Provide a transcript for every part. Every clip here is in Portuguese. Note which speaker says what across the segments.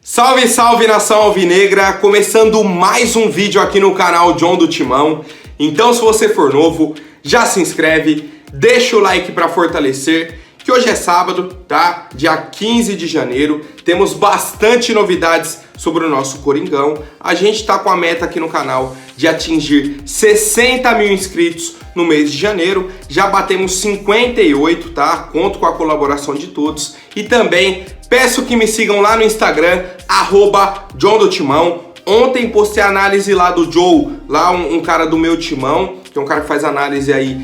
Speaker 1: Salve, salve nação alvinegra, começando mais um vídeo aqui no canal John do Timão. Então se você for novo, já se inscreve, deixa o like para fortalecer, que hoje é sábado, tá? Dia 15 de janeiro, temos bastante novidades sobre o nosso Coringão. A gente tá com a meta aqui no canal de atingir 60 mil inscritos no mês de janeiro, já batemos 58, tá? Conto com a colaboração de todos e também peço que me sigam lá no Instagram, @John do Timão. Ontem postei a análise lá do Joe, lá um cara do meu timão, que é um cara que faz análise aí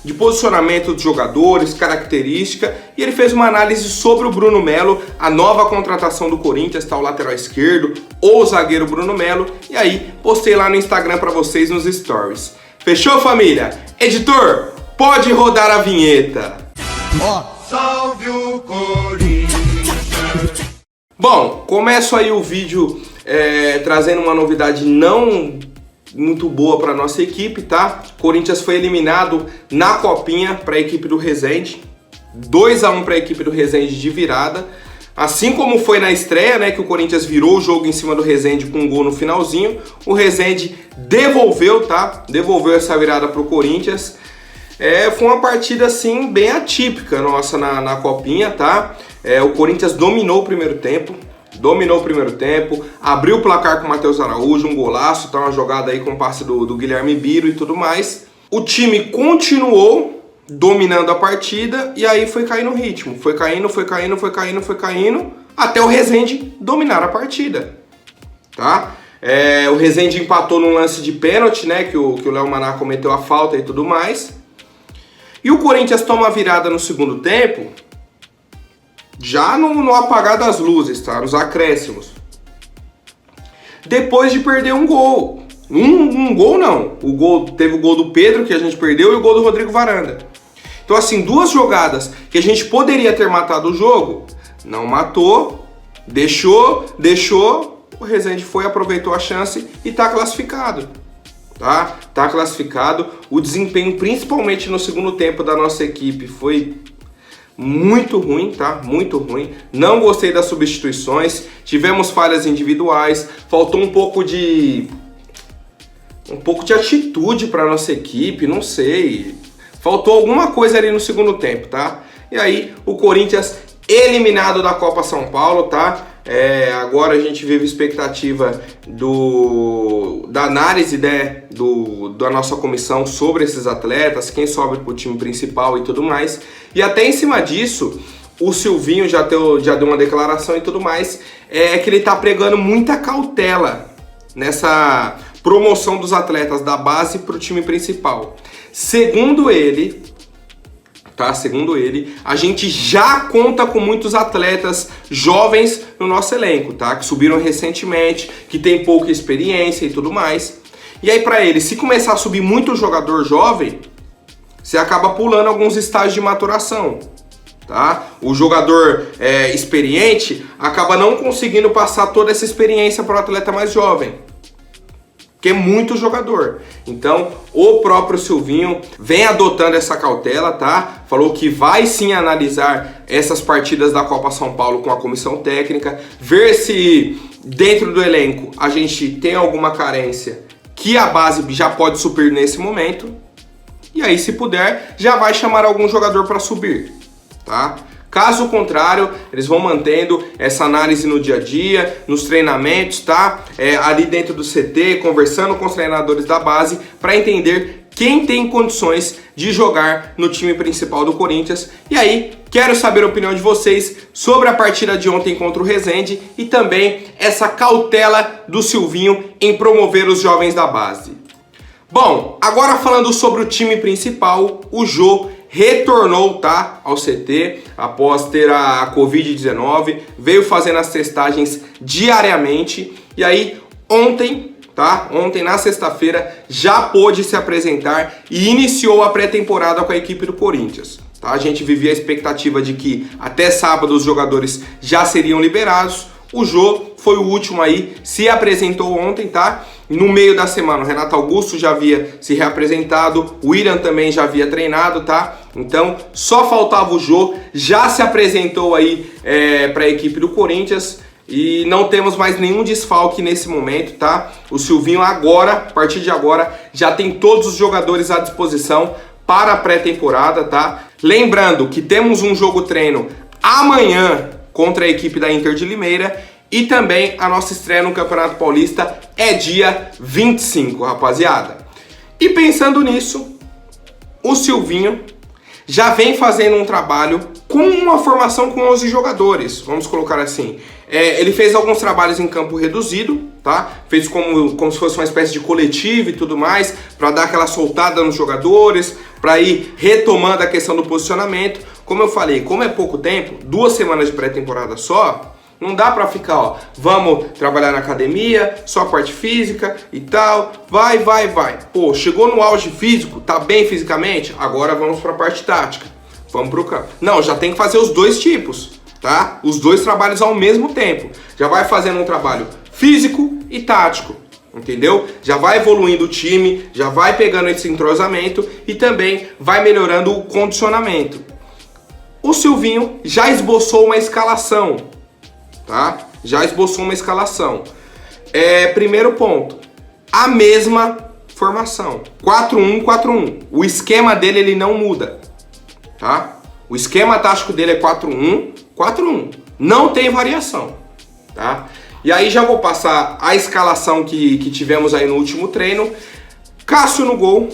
Speaker 1: de posicionamento dos jogadores, característica, e ele fez uma análise sobre o Bruno Melo, a nova contratação do Corinthians, tá, o lateral esquerdo, ou o zagueiro Bruno Melo, e aí postei lá no Instagram pra vocês nos stories. Fechou, família? Editor, pode rodar a vinheta.
Speaker 2: Salve o Corinthians!
Speaker 1: Bom, começo aí o vídeo trazendo uma novidade não muito boa para nossa equipe, tá? Corinthians foi eliminado na Copinha para a equipe do Resende, 2-1 para a equipe do Resende de virada. Assim como foi na estreia, né, que o Corinthians virou o jogo em cima do Resende com um gol no finalzinho, o Resende devolveu, tá? Devolveu essa virada pro Corinthians. Foi uma partida assim bem atípica nossa na Copinha, tá? O Corinthians dominou o primeiro tempo, abriu o placar com o Matheus Araújo, um golaço, tá? Uma jogada aí com o passe do Guilherme Biro e tudo mais. O time continuou dominando a partida e aí foi caindo o ritmo, foi caindo, até o Resende dominar a partida, tá? O Resende empatou num lance de pênalti, né, que o Léo Maná cometeu a falta e tudo mais. E o Corinthians toma a virada no segundo tempo, já no apagar das luzes, tá? Nos acréscimos. Depois de perder um gol. Um gol não. Teve o gol do Pedro, que a gente perdeu, e o gol do Rodrigo Varanda. Então, assim, duas jogadas que a gente poderia ter matado o jogo, não matou, deixou, o Resende foi, aproveitou a chance e tá classificado. Tá classificado. O desempenho, principalmente no segundo tempo da nossa equipe, foi muito ruim, tá? Muito ruim. Não gostei das substituições. Tivemos falhas individuais. Faltou um pouco de atitude para nossa equipe, não sei. Faltou alguma coisa ali no segundo tempo, tá? E aí, o Corinthians eliminado da Copa São Paulo, tá? Agora a gente vive a expectativa da análise, né, da nossa comissão sobre esses atletas, quem sobe pro time principal e tudo mais. E até em cima disso, o Silvinho já deu uma declaração e tudo mais, que ele tá pregando muita cautela nessa promoção dos atletas da base pro time principal. Segundo ele, a gente já conta com muitos atletas jovens no nosso elenco, tá? Que subiram recentemente, que tem pouca experiência e tudo mais. E aí pra ele, se começar a subir muito jogador jovem, você acaba pulando alguns estágios de maturação, tá? O jogador experiente acaba não conseguindo passar toda essa experiência para o atleta mais jovem, que é muito jogador. Então, o próprio Silvinho vem adotando essa cautela, tá? Falou que vai sim analisar essas partidas da Copa São Paulo com a comissão técnica, ver se dentro do elenco a gente tem alguma carência que a base já pode suprir nesse momento. E aí, se puder, já vai chamar algum jogador para subir, tá? Caso contrário, eles vão mantendo essa análise no dia a dia, nos treinamentos, tá? Ali dentro do CT, conversando com os treinadores da base para entender quem tem condições de jogar no time principal do Corinthians. E aí, quero saber a opinião de vocês sobre a partida de ontem contra o Resende e também essa cautela do Silvinho em promover os jovens da base. Bom, agora falando sobre o time principal, o Jô retornou, tá, ao CT após ter a Covid-19, veio fazendo as testagens diariamente e aí ontem na sexta-feira já pôde se apresentar e iniciou a pré-temporada com a equipe do Corinthians, tá? A gente vivia a expectativa de que até sábado os jogadores já seriam liberados. O Jô foi o último aí, se apresentou ontem, tá? No meio da semana, o Renato Augusto já havia se reapresentado, o William também já havia treinado, tá? Então, só faltava o Jô, já se apresentou aí para a equipe do Corinthians. e não temos mais nenhum desfalque nesse momento, tá? O Silvinho agora, a partir de agora, já tem todos os jogadores à disposição para a pré-temporada, tá? Lembrando que temos um jogo treino amanhã contra a equipe da Inter de Limeira e também a nossa estreia no Campeonato Paulista é dia 25, rapaziada. E pensando nisso, o Silvinho já vem fazendo um trabalho com uma formação com 11 jogadores, vamos colocar assim. Ele fez alguns trabalhos em campo reduzido, tá? Fez como se fosse uma espécie de coletivo e tudo mais, para dar aquela soltada nos jogadores, para ir retomando a questão do posicionamento. Como eu falei, como é pouco tempo, 2 semanas de pré-temporada só, não dá pra ficar, ó, vamos trabalhar na academia, só a parte física e tal, vai. Pô, chegou no auge físico, tá bem fisicamente, agora vamos pra parte tática, vamos pro campo. Não, já tem que fazer os 2 tipos, tá? Os 2 trabalhos ao mesmo tempo. Já vai fazendo um trabalho físico e tático, entendeu? Já vai evoluindo o time, já vai pegando esse entrosamento e também vai melhorando o condicionamento. O Silvinho já esboçou uma escalação, tá? Já esboçou uma escalação. Primeiro ponto, a mesma formação, 4-1-4-1. O esquema dele ele não muda, tá? O esquema tático dele é 4-1-4-1. Não tem variação, tá? E aí já vou passar a escalação que tivemos aí no último treino. Cássio no gol.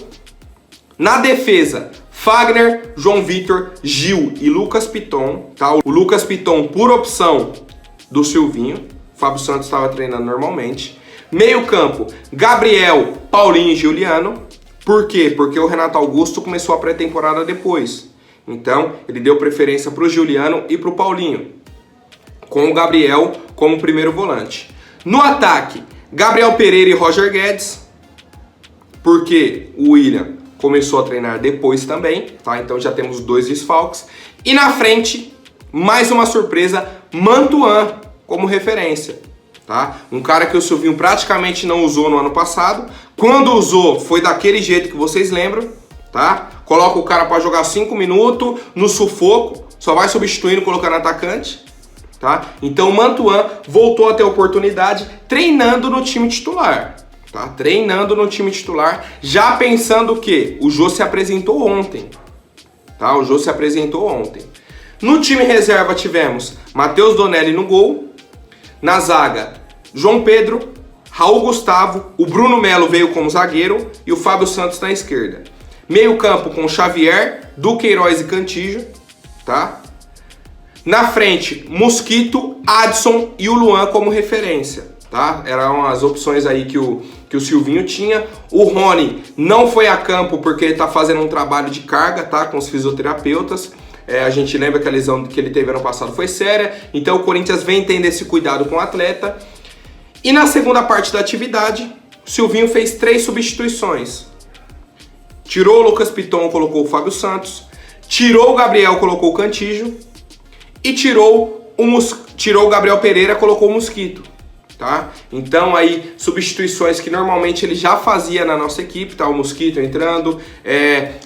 Speaker 1: Na defesa, Fagner, João Vitor, Gil e Lucas Piton, tá? O Lucas Piton por opção do Silvinho. O Fábio Santos estava treinando normalmente. Meio campo, Gabriel, Paulinho e Giuliano. Por quê? Porque o Renato Augusto começou a pré-temporada depois. Então, ele deu preferência para o Giuliano e para o Paulinho, com o Gabriel como primeiro volante. No ataque, Gabriel Pereira e Roger Guedes, porque o William começou a treinar depois também, tá? Então já temos 2 desfalques. E na frente, mais uma surpresa, Mantuan como referência, tá? Um cara que o Silvinho praticamente não usou no ano passado. Quando usou, foi daquele jeito que vocês lembram, tá? Coloca o cara para jogar 5 minutos no sufoco, só vai substituindo, colocando atacante, tá? Então o Mantuan voltou a ter oportunidade treinando no time titular, tá? Treinando no time titular, já pensando que o Jô se apresentou ontem, tá? O Jô se apresentou ontem. No time reserva tivemos Matheus Donelli no gol, na zaga João Pedro, Raul Gustavo, o Bruno Melo veio como zagueiro e o Fábio Santos na esquerda. Meio campo com Xavier, Duqueiroz e Cantillo, tá? Na frente, Mosquito, Adson e o Luan como referência, tá? Eram as opções aí que o Silvinho tinha. O Rony não foi a campo porque ele tá fazendo um trabalho de carga, tá? Com os fisioterapeutas. A gente lembra que a lesão que ele teve ano passado foi séria, então o Corinthians vem tendo esse cuidado com o atleta. E na segunda parte da atividade, o Silvinho fez 3 substituições. Tirou o Lucas Piton, colocou o Fábio Santos. Tirou o Gabriel, colocou o Cantillo. E tirou o Gabriel Pereira, colocou o Mosquito, tá? Então aí, substituições que normalmente ele já fazia na nossa equipe, tá? O Mosquito entrando,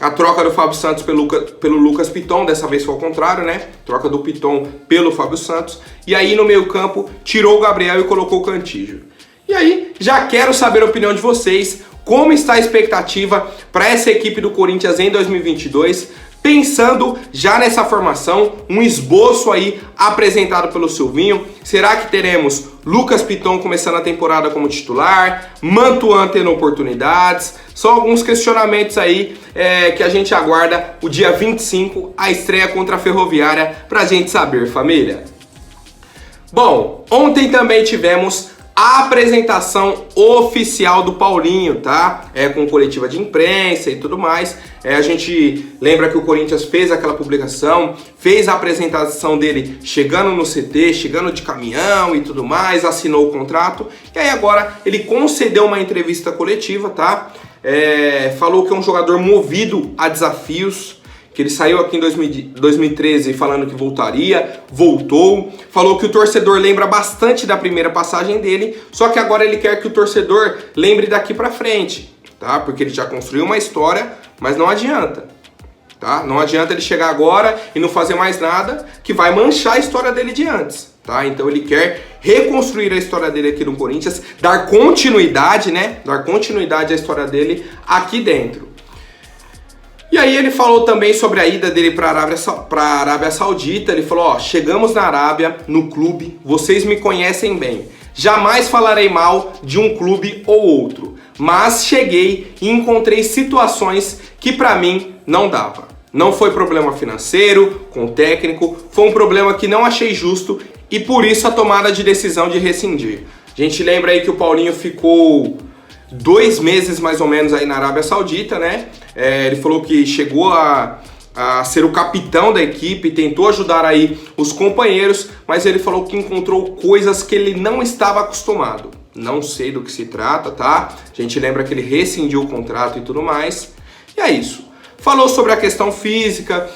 Speaker 1: a troca do Fábio Santos pelo Lucas Piton, dessa vez foi ao contrário, né? Troca do Piton pelo Fábio Santos. E aí no meio campo, tirou o Gabriel e colocou o Cantillo. E aí, já quero saber a opinião de vocês, como está a expectativa para essa equipe do Corinthians em 2022, pensando já nessa formação, um esboço aí apresentado pelo Silvinho. Será que teremos Lucas Piton começando a temporada como titular, Mantuan tendo oportunidades? São alguns questionamentos aí que a gente aguarda o dia 25, a estreia contra a Ferroviária, pra gente saber, família. Bom, ontem também tivemos a apresentação oficial do Paulinho, tá? Com coletiva de imprensa e tudo mais. A gente lembra que o Corinthians fez aquela publicação, fez a apresentação dele chegando no CT, chegando de caminhão e tudo mais, assinou o contrato. E aí agora ele concedeu uma entrevista coletiva, tá? Falou que é um jogador movido a desafios, que ele saiu aqui em 2013 falando que voltaria, voltou. Falou que o torcedor lembra bastante da primeira passagem dele, só que agora ele quer que o torcedor lembre daqui pra frente, tá? Porque ele já construiu uma história, mas não adianta, tá? Não adianta ele chegar agora e não fazer mais nada, que vai manchar a história dele de antes. tá? Então ele quer reconstruir a história dele aqui no Corinthians, dar continuidade, né? Dar continuidade à história dele aqui dentro. E aí ele falou também sobre a ida dele para a Arábia Saudita. Ele falou, ó, chegamos na Arábia, no clube, vocês me conhecem bem. Jamais falarei mal de um clube ou outro, mas cheguei e encontrei situações que para mim não dava. Não foi problema financeiro, com o técnico, foi um problema que não achei justo e por isso a tomada de decisão de rescindir. A gente lembra aí que o Paulinho ficou 2 meses mais ou menos aí na Arábia Saudita, né? Ele falou que chegou a ser o capitão da equipe, tentou ajudar aí os companheiros, mas ele falou que encontrou coisas que ele não estava acostumado. Não sei do que se trata, tá? A gente lembra que ele rescindiu o contrato e tudo mais. E é isso. Falou sobre a questão física,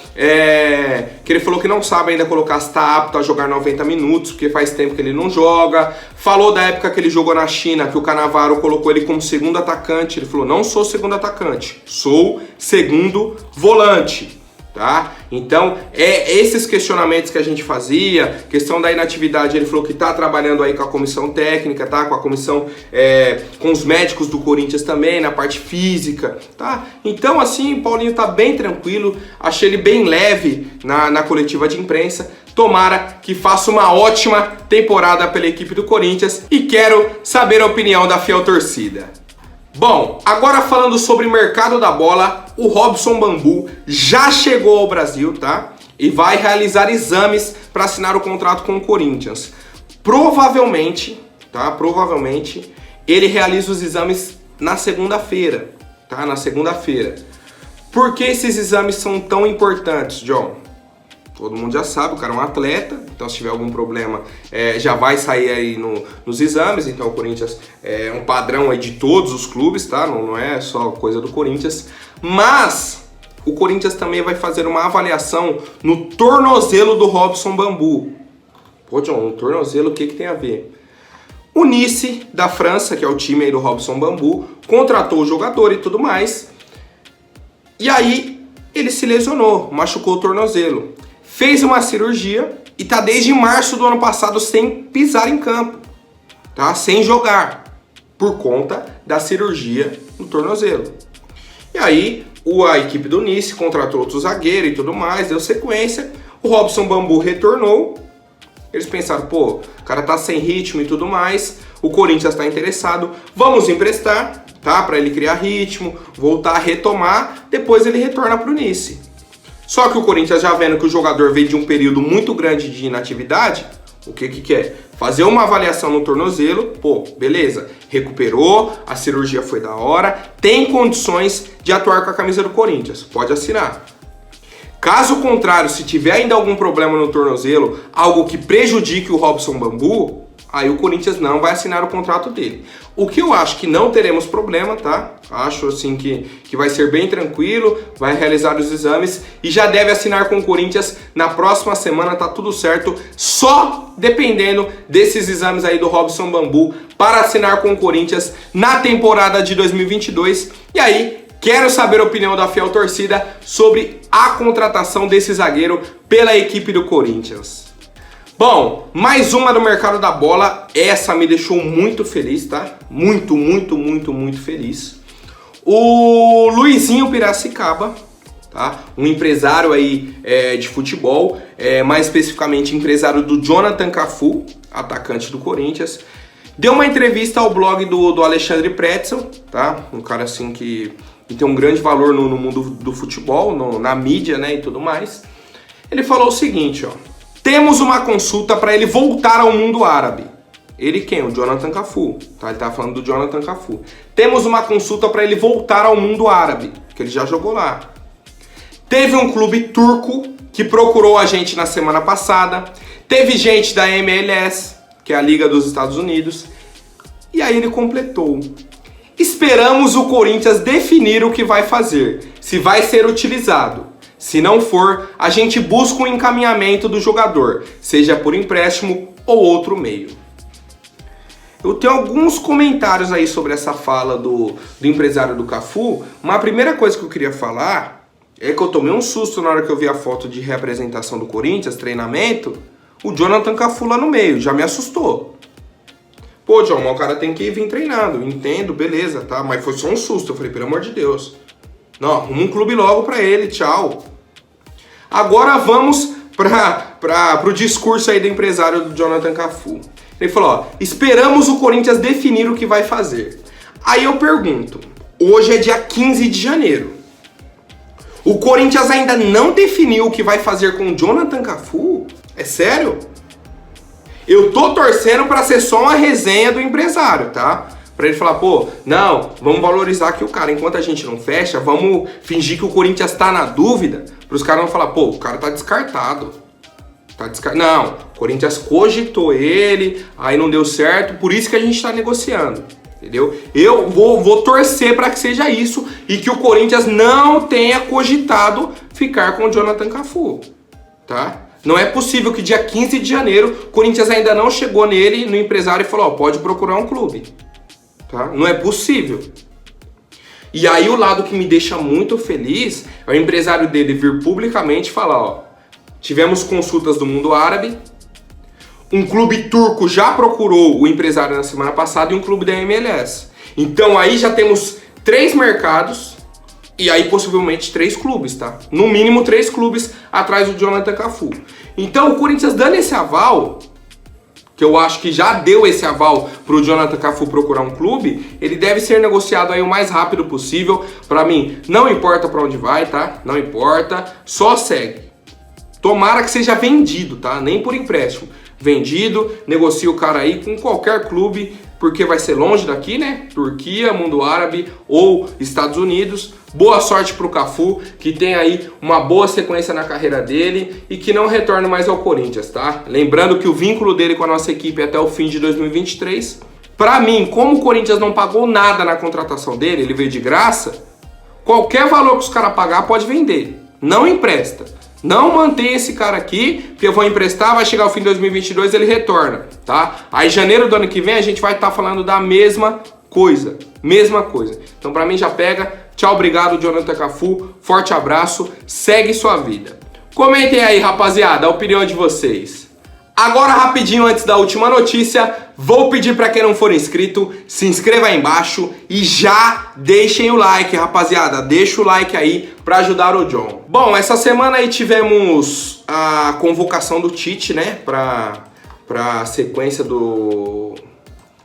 Speaker 1: que ele falou que não sabe ainda colocar se está apto a jogar 90 minutos, porque faz tempo que ele não joga. Falou da época que ele jogou na China, que o Cannavaro colocou ele como segundo atacante. Ele falou, não sou segundo atacante, sou segundo volante. Tá? Então, esses questionamentos que a gente fazia, questão da inatividade, ele falou que tá trabalhando aí com a comissão técnica, tá? Com a comissão, com os médicos do Corinthians também, na parte física, tá? Então, assim, o Paulinho tá bem tranquilo, achei ele bem leve na coletiva de imprensa. Tomara que faça uma ótima temporada pela equipe do Corinthians e quero saber a opinião da fiel torcida. Bom, agora falando sobre o mercado da bola, o Robson Bambu já chegou ao Brasil, tá? E vai realizar exames para assinar o contrato com o Corinthians. Provavelmente, tá? Provavelmente ele realiza os exames na segunda-feira, tá? Na segunda-feira. Por que esses exames são tão importantes, John? Todo mundo já sabe, o cara é um atleta, então se tiver algum problema já vai sair aí nos exames. Então o Corinthians é um padrão aí de todos os clubes, tá? Não é só coisa do Corinthians. Mas o Corinthians também vai fazer uma avaliação no tornozelo do Robson Bambu. Pô, John, no tornozelo o que tem a ver? O Nice da França, que é o time aí do Robson Bambu, contratou o jogador e tudo mais. E aí ele se lesionou, machucou o tornozelo. Fez uma cirurgia e tá desde março do ano passado sem pisar em campo, tá? Sem jogar, por conta da cirurgia no tornozelo. E aí a equipe do Nice contratou outro zagueiro e tudo mais, deu sequência, o Robson Bambu retornou, eles pensaram, pô, o cara tá sem ritmo e tudo mais, o Corinthians tá interessado, vamos emprestar, tá? Pra ele criar ritmo, voltar a retomar, depois ele retorna pro Nice. Só que o Corinthians, já vendo que o jogador veio de um período muito grande de inatividade, o que quer? Fazer uma avaliação no tornozelo, pô, beleza, recuperou, a cirurgia foi da hora, tem condições de atuar com a camisa do Corinthians, pode assinar. Caso contrário, se tiver ainda algum problema no tornozelo, algo que prejudique o Robson Bambu, aí o Corinthians não vai assinar o contrato dele. O que eu acho que não teremos problema, tá? Acho assim que vai ser bem tranquilo, vai realizar os exames e já deve assinar com o Corinthians na próxima semana, tá tudo certo. Só dependendo desses exames aí do Robson Bambu para assinar com o Corinthians na temporada de 2022. E aí, quero saber a opinião da fiel torcida sobre a contratação desse zagueiro pela equipe do Corinthians. Bom, mais uma do mercado da bola, essa me deixou muito feliz, tá? Muito feliz. O Luizinho Piracicaba, tá? Um empresário aí de futebol, mais especificamente empresário do Jonathan Cafu, atacante do Corinthians, deu uma entrevista ao blog do Alexandre Pretzel, tá? Um cara assim que tem um grande valor no mundo do futebol, na mídia, né, e tudo mais. Ele falou o seguinte, ó: temos uma consulta para ele voltar ao mundo árabe. Ele quem? O Jonathan Cafu, tá? Ele tá falando do Jonathan Cafu. Temos uma consulta para ele voltar ao mundo árabe, que ele já jogou lá. Teve um clube turco que procurou a gente na semana passada. Teve gente da MLS, que é a Liga dos Estados Unidos. E aí ele completou: esperamos o Corinthians definir o que vai fazer, se vai ser utilizado. Se não for, a gente busca um encaminhamento do jogador, seja por empréstimo ou outro meio. Eu tenho alguns comentários aí sobre essa fala do empresário do Cafu. Uma primeira coisa que eu queria falar é que eu tomei um susto na hora que eu vi a foto de reapresentação do Corinthians, treinamento. o Jonathan Cafu lá no meio, já me assustou. Pô, John, mas o cara tem que vir treinando, entendo, beleza, tá? Mas foi só um susto, eu falei, pelo amor de Deus. Não, arruma um clube logo pra ele, tchau. Agora vamos pro discurso aí do empresário do Jonathan Cafu. Ele falou, ó, esperamos o Corinthians definir o que vai fazer. Aí eu pergunto, hoje é dia 15 de janeiro. O Corinthians ainda não definiu o que vai fazer com o Jonathan Cafu? É sério? Eu tô torcendo pra ser só uma resenha do empresário, tá? Pra ele falar, pô, não, vamos valorizar aqui o cara. Enquanto a gente não fecha, vamos fingir que o Corinthians tá na dúvida. Pros caras não falar, pô, o cara tá descartado. Não, o Corinthians cogitou ele, aí não deu certo, por isso que a gente tá negociando. Entendeu? Eu vou torcer pra que seja isso e que o Corinthians não tenha cogitado ficar com o Jonathan Cafu, tá? Não é possível que dia 15 de janeiro o Corinthians ainda não chegou nele, no empresário, e falou, ó, pode procurar um clube. Tá? Não é possível. E aí o lado que me deixa muito feliz é o empresário dele vir publicamente falar, ó, tivemos consultas do mundo árabe, um clube turco já procurou o empresário na semana passada e um clube da MLS. Então aí já temos 3 mercados e aí possivelmente 3 clubes, tá? No mínimo 3 clubes atrás do Jonathan Cafu. Então o Corinthians dando esse aval, que eu acho que já deu esse aval pro Jonathan Cafu procurar um clube, ele deve ser negociado aí o mais rápido possível. Pra mim, não importa pra onde vai, tá? Não importa, só segue. Tomara que seja vendido, tá? Nem por empréstimo. Vendido, negocia o cara aí com qualquer clube, porque vai ser longe daqui, né? Turquia, mundo árabe ou Estados Unidos. Boa sorte pro Cafu, que tem aí uma boa sequência na carreira dele e que não retorne mais ao Corinthians, tá? Lembrando que o vínculo dele com a nossa equipe é até o fim de 2023. Pra mim, como o Corinthians não pagou nada na contratação dele, ele veio de graça, qualquer valor que os caras pagar pode vender. Não empresta. Não mantém esse cara aqui, porque eu vou emprestar, vai chegar o fim de 2022 ele retorna, tá? Aí janeiro do ano que vem a gente vai estar falando da mesma coisa. Mesma coisa. Então pra mim já pega. Tchau, obrigado, Jonathan Cafu. Forte abraço. Segue sua vida. Comentem aí, rapaziada, a opinião de vocês. Agora, rapidinho, antes da última notícia, vou pedir para quem não for inscrito, se inscreva aí embaixo e já deixem o like, rapaziada. Deixa o like aí para ajudar o John. Bom, essa semana aí tivemos a convocação do Tite, né, para a sequência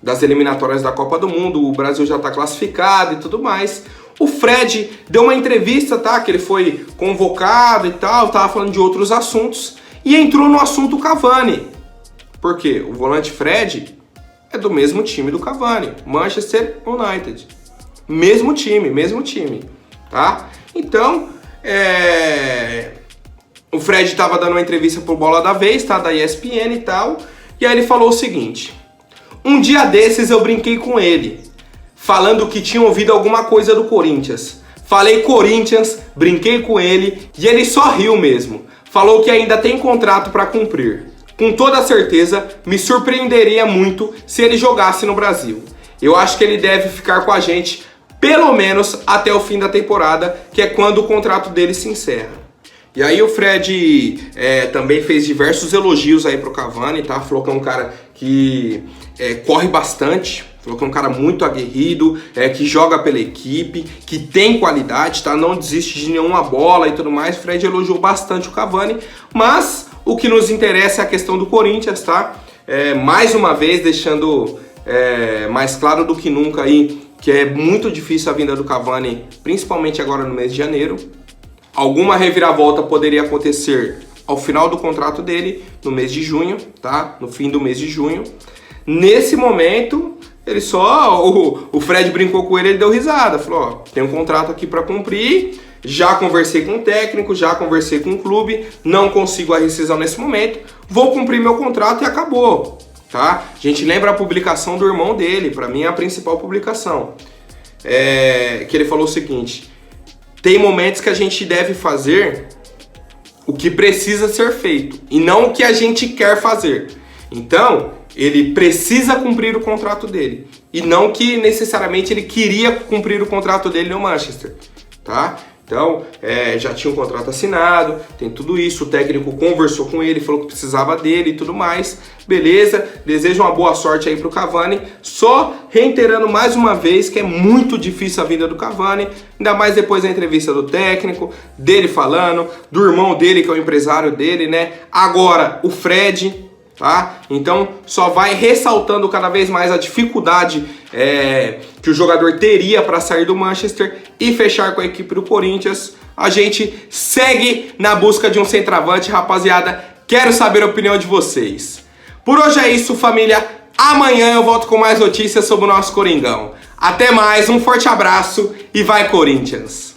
Speaker 1: das eliminatórias da Copa do Mundo. O Brasil já tá classificado e tudo mais. O Fred deu uma entrevista, tá, que ele foi convocado e tal, tava falando de outros assuntos. E entrou no assunto Cavani. Por quê? O volante Fred é do mesmo time do Cavani, Manchester United. Mesmo time, tá? Então, o Fred estava dando uma entrevista pro Bola da Vez, tá? Da ESPN e tal. E aí ele falou o seguinte: um dia desses eu brinquei com ele, falando que tinha ouvido alguma coisa do Corinthians. Falei Corinthians, brinquei com ele e ele só riu mesmo. Falou que ainda tem contrato para cumprir. Com toda certeza, me surpreenderia muito se ele jogasse no Brasil. Eu acho que ele deve ficar com a gente pelo menos até o fim da temporada, que é quando o contrato dele se encerra. E aí o Fred também fez diversos elogios aí pro Cavani, tá? Falou que é um cara que corre bastante, falou que é um cara muito aguerrido, que joga pela equipe, que tem qualidade, tá? Não desiste de nenhuma bola e tudo mais. O Fred elogiou bastante o Cavani, mas o que nos interessa é a questão do Corinthians, tá? Mais uma vez deixando mais claro do que nunca aí que é muito difícil a vinda do Cavani, principalmente agora no mês de janeiro. Alguma reviravolta poderia acontecer ao final do contrato dele, no mês de junho, tá? No fim do mês de junho. Nesse momento, o Fred brincou com ele, ele deu risada. Falou, ó, tem um contrato aqui para cumprir, já conversei com o técnico, já conversei com o clube, não consigo a rescisão nesse momento, vou cumprir meu contrato e acabou, tá? A gente lembra a publicação do irmão dele, para mim é a principal publicação, que ele falou o seguinte: tem momentos que a gente deve fazer o que precisa ser feito e não o que a gente quer fazer. Então, ele precisa cumprir o contrato dele e não que necessariamente ele queria cumprir o contrato dele no Manchester, tá? Então, já tinha um contrato assinado, tem tudo isso, o técnico conversou com ele, falou que precisava dele e tudo mais. Beleza, desejo uma boa sorte aí pro Cavani. Só reiterando mais uma vez que é muito difícil a vinda do Cavani, ainda mais depois da entrevista do técnico, dele falando, do irmão dele, que é o empresário dele, né? Agora, o Fred, tá? Então, só vai ressaltando cada vez mais a dificuldade que o jogador teria para sair do Manchester e fechar com a equipe do Corinthians. A gente segue na busca de um centroavante, rapaziada. Quero saber a opinião de vocês. Por hoje é isso, família. Amanhã eu volto com mais notícias sobre o nosso Coringão. Até mais, um forte abraço e vai Corinthians!